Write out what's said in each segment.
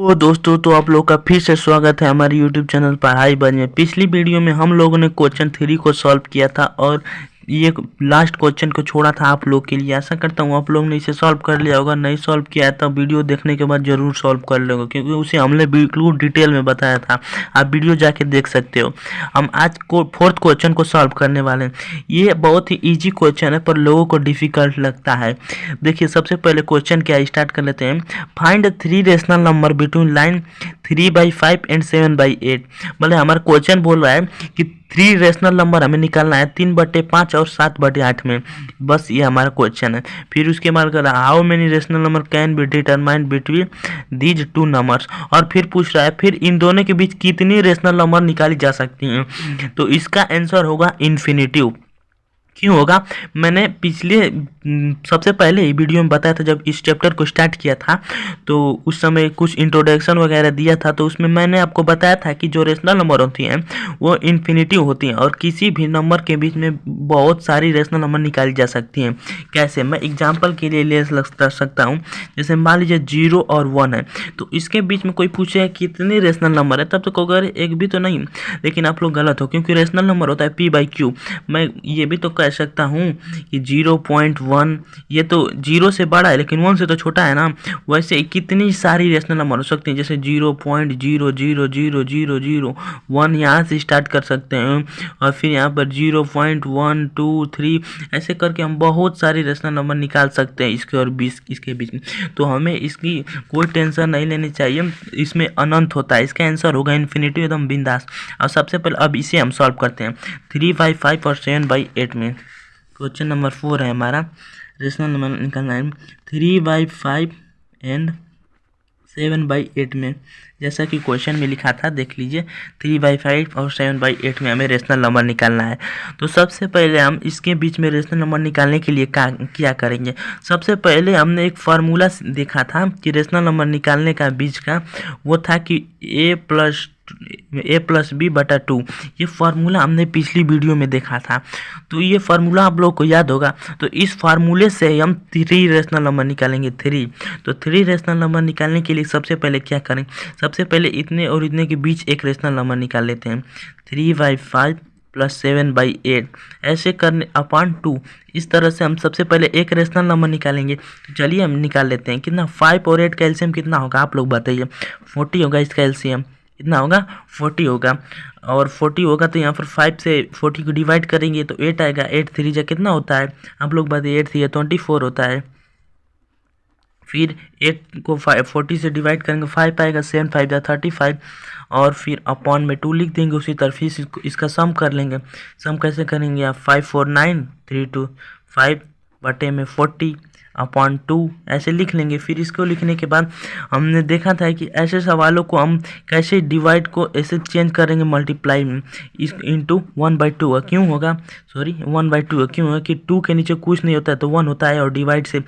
तो दोस्तों आप लोग का फिर से स्वागत है हमारे YouTube चैनल पढ़ाई बन में। पिछली वीडियो में हम लोगों ने क्वेश्चन 3 को सॉल्व किया था और ये लास्ट क्वेश्चन को छोड़ा था आप लोग के लिए। आशा करता हूँ आप लोग ने इसे सॉल्व कर लिया होगा। नहीं सॉल्व किया है तो वीडियो देखने के बाद जरूर सॉल्व कर लेगा, क्योंकि उसे हमने बिल्कुल डिटेल में बताया था। आप वीडियो जाके देख सकते हो। हम आज को फोर्थ क्वेश्चन को सॉल्व करने वाले हैं। ये बहुत ही ईजी क्वेश्चन है पर लोगों को डिफिकल्ट लगता है। देखिए सबसे पहले क्वेश्चन क्या स्टार्ट कर लेते हैं। Find 3 rational number between line 3/5 and 7/8। मतलब हमारा क्वेश्चन बोल रहा है कि 3 रेशनल नंबर हमें निकालना है 3/5 और 7/8 में। बस ये हमारा क्वेश्चन है। फिर उसके बाद कर रहा है how many rational number can be determined between these 2 numbers. और फिर पूछ रहा है फिर इन दोनों के बीच कितनी रेशनल नंबर निकाली जा सकती हैं। तो इसका आंसर होगा इन्फिनिटिव। क्यों होगा, मैंने पिछले सबसे पहले ही वीडियो में बताया था। जब इस चैप्टर को स्टार्ट किया था तो उस समय कुछ इंट्रोडक्शन वगैरह दिया था, तो उसमें मैंने आपको बताया था कि जो रेशनल नंबर होती हैं वो इन्फिनिटिव होती हैं और किसी भी नंबर के बीच में बहुत सारी रेशनल नंबर निकाली जा सकती हैं। कैसे, मैं एग्जाम्पल के लिए ले सकता हूँ। जैसे मान लीजिए 0 और 1 है, तो इसके बीच में कोई पूछे कितने रेशनल नंबर है, तब तो कहोगे अरे एक भी तो नहीं। लेकिन आप लोग गलत हो, क्योंकि रेशनल नंबर होता है p/q। मैं ये भी तो कह सकता हूँ कि 0.1 ये तो 0 से बड़ा है लेकिन 1 से तो छोटा है ना। वैसे कितनी सारी रेशनल नंबर हो सकती हैं, जैसे 0.0000001 यहाँ से स्टार्ट कर सकते हैं और फिर यहाँ पर 0.123 ऐसे करके हम बहुत सारी रेशनल नंबर निकाल सकते हैं इसके और 20 इसके बीच में। तो हमें इसकी कोई टेंशन नहीं लेनी चाहिए, इसमें अनंत होता है। इसका आंसर होगा इन्फिनिटी, एकदम बिंदास। और सबसे पहले अब इसे हम सॉल्व करते हैं 3/5 और 7/8 में। क्वेश्चन नंबर 4 है हमारा, रेशनल नंबर निकालना है 3/5 एंड 7/8 में। जैसा कि क्वेश्चन में लिखा था देख लीजिए, 3/5 और 7/8 में हमें रेशनल नंबर निकालना है। तो सबसे पहले हम इसके बीच में रेशनल नंबर निकालने के लिए क्या करेंगे। सबसे पहले हमने एक फार्मूला देखा था कि रेशनल नंबर निकालने का बीच का, वो था कि a+b/2। ये फार्मूला हमने पिछली वीडियो में देखा था, तो ये फार्मूला आप लोग को याद होगा। तो इस फार्मूले से हम 3 रेशनल नंबर निकालेंगे 3। तो 3 रेशनल नंबर निकालने के लिए सबसे पहले क्या करें, सबसे पहले इतने और इतने के बीच एक रेशनल नंबर निकाल लेते हैं। 3/5 + 7/8 ऐसे करने अपॉन 2। इस तरह से हम सबसे पहले एक रेशनल नंबर निकालेंगे। तो चलिए हम निकाल लेते हैं। कितना 5 और 8 का एलसीएम कितना होगा आप लोग बताइए। 40 होगा इसका एलसीएम। कितना होगा 40 होगा। और 40 होगा तो यहाँ पर 5 से 40 को डिवाइड करेंगे तो 8 आएगा। 8 3 जा कितना होता है आप लोग बताइए। 8 3 24 होता है। फिर 8 को 40 से डिवाइड करेंगे 5 आएगा। 7 5 जा 35 और फिर अपॉन में 2 लिख देंगे। उसी तरह फिर इसका सम कर लेंगे। सम कैसे करेंगे आप, 5 4 9 3 2 5 बटे में 40 अपॉन 2 ऐसे लिख लेंगे। फिर इसको लिखने के बाद हमने देखा था कि ऐसे सवालों को हम कैसे डिवाइड को ऐसे चेंज करेंगे मल्टीप्लाई में, इस इंटू 1/2 क्यों होगा, सॉरी 1/2 क्यों होगा कि 2 के नीचे कुछ नहीं होता है तो 1 होता है, और डिवाइड से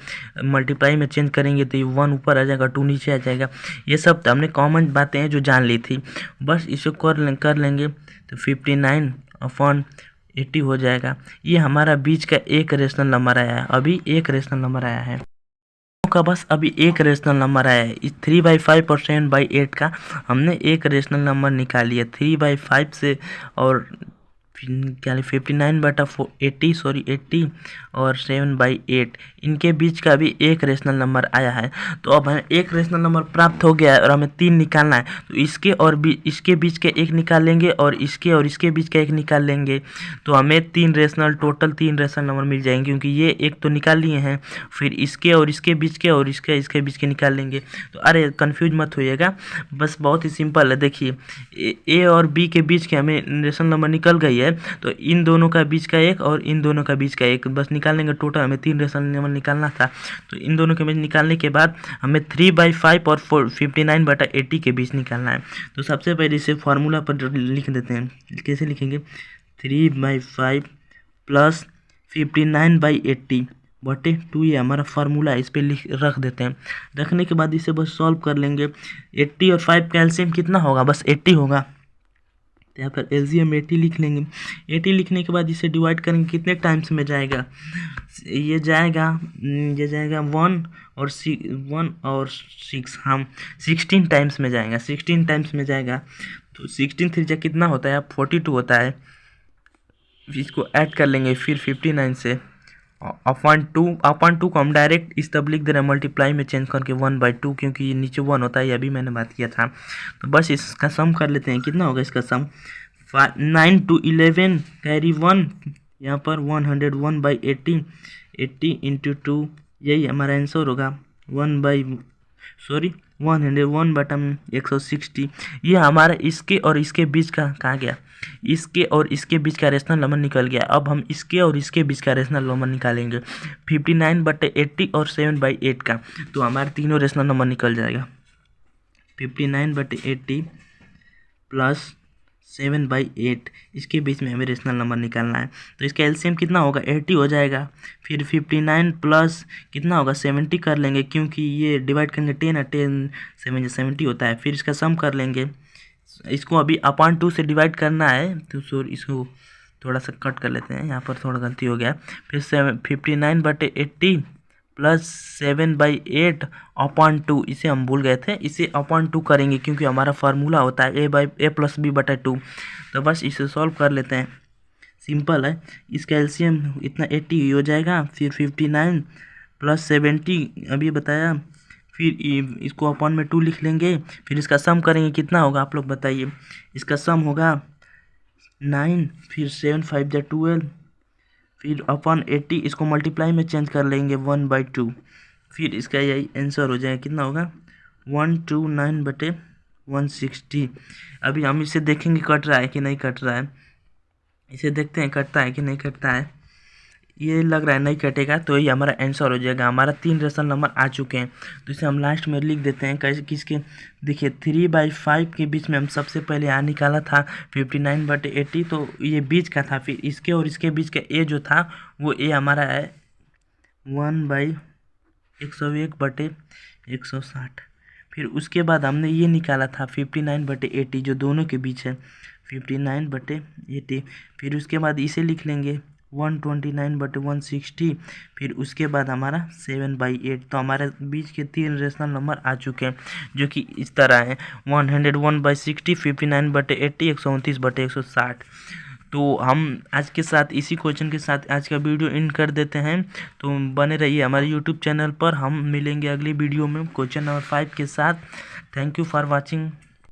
मल्टीप्लाई में चेंज करेंगे तो ये 1 ऊपर आ जाएगा 2 नीचे आ जाएगा। ये सब हमने कॉमन बातें हैं जो जान ली थी, बस इसे कर लेंगे तो 59/80 हो जाएगा। ये हमारा बीच का एक रेशनल नंबर आया है। अभी एक रेशनल नंबर आया है का, बस अभी एक रेशनल नंबर आया है। इस 3/5 और 7/8 का हमने एक रेशनल नंबर निकाल लिया 3/5 से, और क्या 59/80 सॉरी 80 और 7/8 इनके बीच का भी एक रेशनल नंबर आया है। तो अब हमें एक रेशनल नंबर प्राप्त हो गया है और हमें 3 निकालना है। तो इसके और इसके बीच के एक निकाल लेंगे और इसके बीच का एक निकाल लेंगे। तो हमें टोटल 3 रेशनल नंबर मिल जाएंगे, क्योंकि ये एक तो निकाल लिए हैं। फिर इसके और इसके बीच के और इसके बीच के निकाल लेंगे। तो अरे कंफ्यूज मत होइएगा, बस बहुत ही सिंपल है। देखिए ए और बी के बीच के हमें रेशनल नंबर निकल गई है, तो इन दोनों का बीच का एक और इन दोनों का बीच का एक बस निकाल लेंगे। टोटल हमें 3 रेशनल नंबर निकालना था। तो इन दोनों के बीच निकालने के बाद हमें 3/5 और 59/80 के बीच निकालना है। तो सबसे पहले इसे फार्मूला पर लिख देते हैं। कैसे लिखेंगे, 3/5 + 59/80 बटे 2 ये हमारा फार्मूला है। इस पर रख देते हैं। रखने के बाद इसे बस सॉल्व कर लेंगे। 80 और 5 का एलसीएम कितना होगा, बस 80 होगा। तो यहाँ पर LCM 80 लिख लेंगे। 80 लिखने के बाद इसे डिवाइड करेंगे, कितने टाइम्स में जाएगा, ये जाएगा 1 और 6, हम 16 टाइम्स में जाएगा, 16 टाइम्स में जाएगा। तो 16 3 कितना होता है, 42 होता है। इसको ऐड कर लेंगे फिर 59 से अपॉन टू को हम डायरेक्ट इस तब लिख दे रहे हैं मल्टीप्लाई में चेंज करके 1/2, क्योंकि ये नीचे 1 होता है, ये अभी मैंने बात किया था। तो बस इसका सम कर लेते हैं, कितना होगा इसका सम, 9 to 11 कैरी 1, यहाँ पर 101/80, 80 × 2, यही हमारा आंसर होगा 101/160। ये हमारा इसके और इसके बीच का कहा गया, इसके और इसके बीच का रेशनल नंबर निकल गया। अब हम इसके और इसके बीच का रेशनल नंबर निकालेंगे 59/80 और 7/8 का, तो हमारे तीनों रेशनल नंबर निकल जाएगा। 59/80 प्लस 7/8, इसके बीच में हमें रेशनल नंबर निकालना है। तो इसका एलसीएम कितना होगा, 80 हो जाएगा। फिर 59 प्लस कितना होगा, 70 कर लेंगे, क्योंकि ये डिवाइड करेंगे 10 है, 10 7 70 होता है। फिर इसका सम कर लेंगे, इसको अभी अपॉन 2 से डिवाइड करना है, तो सॉरी इसको थोड़ा सा कट कर लेते हैं, यहाँ पर थोड़ा गलती हो गया। फिर 59/80 प्लस 7/8 अपॉन 2, इसे हम भूल गए थे, इसे अपॉन 2 करेंगे क्योंकि हमारा फार्मूला होता है a + b/2। तो बस इसे सॉल्व कर लेते हैं, सिंपल है। इसका एलसीएम इतना 80 हो जाएगा। फिर 59 प्लस 70 अभी बताया, फिर इसको अपॉन में 2 लिख लेंगे। फिर इसका सम करेंगे, कितना होगा आप लोग बताइए। इसका सम होगा 9, फिर 7 5 × 12, फिर अपॉन 80, इसको मल्टीप्लाई में चेंज कर लेंगे 1/2। फिर इसका यही आंसर हो जाएगा, कितना होगा 129/160। अभी हम इसे देखेंगे कट रहा है कि नहीं कट रहा है, इसे देखते हैं कटता है कि नहीं कटता है। ये लग रहा है नहीं कटेगा, तो ये हमारा आंसर हो जाएगा। हमारा 3 रेशनल नंबर आ चुके हैं, तो इसे हम लास्ट में लिख देते हैं कैसे, किसके, देखिए 3/5 के बीच में हम सबसे पहले यहाँ निकाला था 59/80, तो ये बीच का था। फिर इसके और इसके बीच का ए जो था वो ए हमारा है 1/101/160। फिर उसके बाद हमने ये निकाला था 59/80 जो दोनों के बीच है, 59/80। फिर उसके बाद इसे लिख लेंगे 129/160। फिर उसके बाद हमारा 7/8। तो हमारे बीच के 3 रेशनल नंबर आ चुके हैं, जो कि इस तरह हैं 101/60, 59/80, 129/160। तो हम आज के साथ इसी क्वेश्चन के साथ आज का वीडियो एंड कर देते हैं। तो बने रहिए हमारे यूट्यूब चैनल पर, हम मिलेंगे अगली वीडियो में क्वेश्चन नंबर 5 के साथ। Thank you for watching.